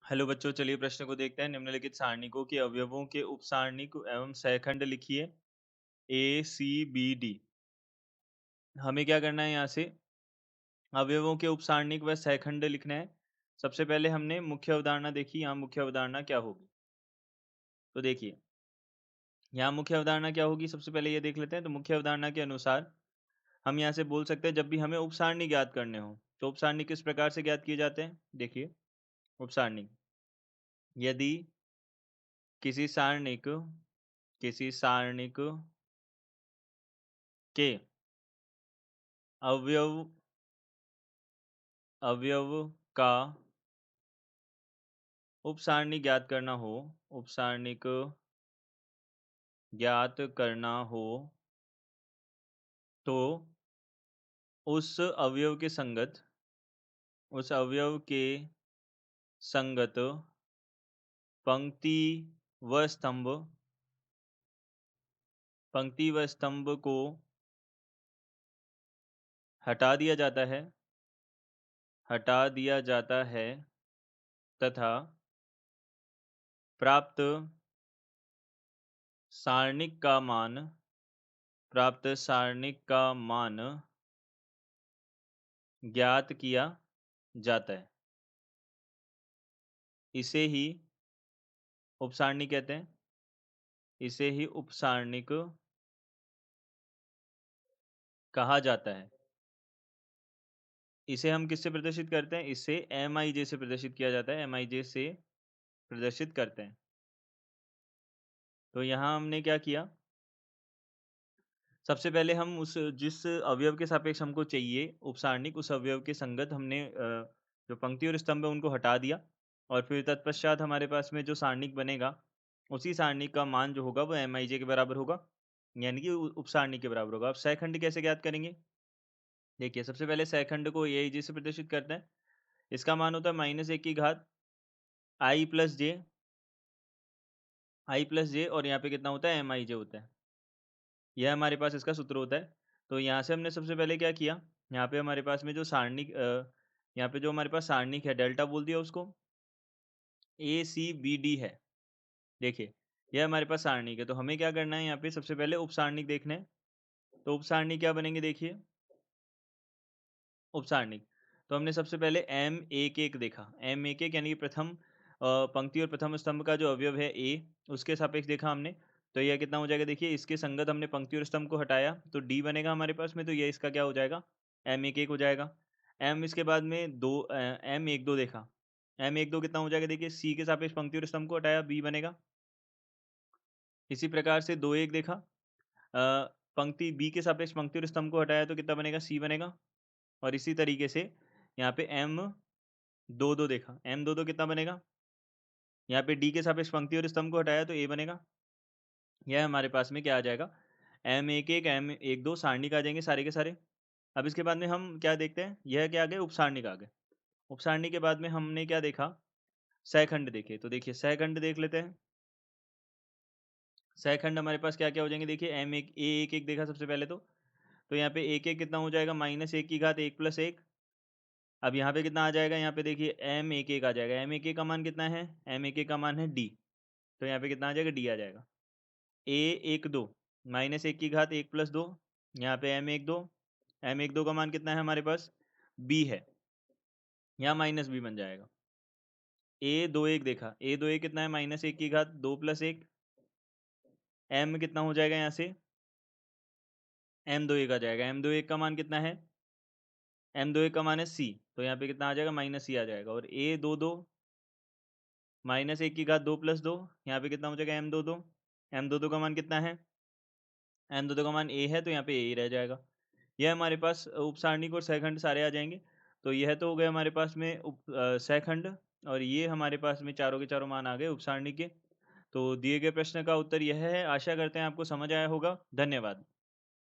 Hello बच्चों, चलिए प्रश्न को देखते हैं। निम्नलिखित सारणिकों के अवयवों के उपसारणिक एवं सहखंड लिखिए। ए सी बी डी। हमें क्या करना है, यहाँ से अवयवों के उपसारणिक व सहखंड लिखना है। सबसे पहले हमने मुख्य अवधारणा देखी। यहाँ मुख्य अवधारणा क्या होगी, तो देखिए यहाँ मुख्य अवधारणा क्या होगी। सबसे पहले ये देख लेते हैं। तो मुख्य अवधारणा के अनुसार हम यहाँ से बोल सकते हैं, जब भी हमें उपसारणिक ज्ञात करने हो तो उपसारणिक किस प्रकार से ज्ञात किए जाते हैं। देखिए, उपसारणिक यदि किसी सारणिक के अवयव अवयव का उपसारणिक ज्ञात करना हो, उपसारणिक ज्ञात करना हो तो उस अवयव के संगत पंक्ति व स्तंभ को हटा दिया जाता है तथा प्राप्त सारणिक का मान ज्ञात किया जाता है। इसे ही उपसारणिक कहते हैं। इसे ही उपसारणिक कहा जाता है। इसे हम किससे प्रदर्शित करते हैं, इसे MIJ से प्रदर्शित किया जाता है। MIJ से प्रदर्शित करते हैं। तो यहाँ हमने क्या किया, सबसे पहले हम उस जिस अवयव के सापेक्ष हमको चाहिए उपसारणिक, उस अवयव के संगत हमने जो पंक्ति और स्तंभ है उनको हटा दिया, और फिर तत्पश्चात हमारे पास में जो सारणिक बनेगा उसी सारणिक का मान जो होगा वो MIJ के बराबर होगा, यानी कि उपसारणिक के बराबर होगा। अब सहखंड कैसे ज्ञात करेंगे, देखिए सबसे पहले सहखंड को AIJ से प्रदर्शित करते हैं। इसका मान होता है -1 की घात I प्लस जे, और यहाँ पे कितना होता है, MIJ होता है। यह हमारे पास इसका सूत्र होता है। तो यहाँ से हमने सबसे पहले क्या किया, यहाँ पे हमारे पास में जो सारणिक यहाँ पे जो हमारे पास सारणिक है डेल्टा बोल दिया उसको, ACBD है। देखिए यह हमारे पास सारणिक है। तो हमें क्या करना है, यहाँ पे सबसे पहले उपसारणिक देखना है। तो उपसारणिक क्या बनेंगे, देखिए उपसारणिक। तो हमने सबसे पहले M11 देखा। M11 यानी कि प्रथम पंक्ति और प्रथम स्तंभ का जो अवयव है A, उसके सापेक्ष देखा हमने। तो यह कितना हो जाएगा, देखिए इसके संगत हमने पंक्ति और स्तंभ को हटाया तो D बनेगा हमारे पास में। तो यह इसका क्या हो जाएगा, M11 हो जाएगा। M इसके बाद में M12 देखा। M12 कितना हो जाएगा, देखिए C के सापेक्ष पंक्ति और स्तंभ को हटाया, B बनेगा। इसी प्रकार से 21 देखा, पंक्ति B के सापेक्ष पंक्ति और स्तंभ को हटाया तो कितना बनेगा, C बनेगा। और इसी तरीके से यहाँ पे M22 देखा। M22 कितना बनेगा, यहाँ पे D के सापेक्ष पंक्ति और स्तंभ को हटाया तो A बनेगा। यह हमारे पास में क्या आ जाएगा, M11 M12 सारणिक आ जाएंगे सारे के सारे। अब इसके बाद में हम क्या देखते हैं, यह क्या आ गए, उपसारणिक आ गए। उपसारणिक के बाद में हमने क्या देखा, सहखंड देखे। तो देखिए सहखंड देख लेते हैं। सहखंड हमारे पास क्या क्या हो जाएंगे, देखिए A11 देखा सबसे पहले। तो यहाँ पे 1 कितना हो जाएगा, -1 की घात 1 + 1। अब यहाँ पे कितना आ जाएगा, यहाँ पे देखिए M11 आ जाएगा। M11 का मान कितना है, M11 का मान है D। तो यहाँ पे कितना आ जाएगा, D आ जाएगा। A12 -1 की घात 1 + 2। यहाँ पे M12 का मान कितना है हमारे पास, B है। यहाँ -B बन जाएगा। A21 देखा। A21 कितना है, -1 की घात 2 + 1। M कितना हो जाएगा, यहाँ से M21 आ जाएगा। M21 का मान कितना है, M21 का मान है C। तो यहाँ पे कितना आ जाएगा, -C आ जाएगा। और A22 -1 की घात 2 + 2। यहाँ पे कितना हो जाएगा, M22 का मान कितना है, M22 का मान A है, तो यहाँ पे A ही रह जाएगा। यह हमारे पास उपसारणिक और सहखंड सारे आ जाएंगे। तो यह तो हो गए हमारे पास में सहखंड, और ये हमारे पास में चारों के चारों मान आ गए उपसारणिक के। तो दिए गए प्रश्न का उत्तर यह है। आशा करते हैं आपको समझ आया होगा। धन्यवाद।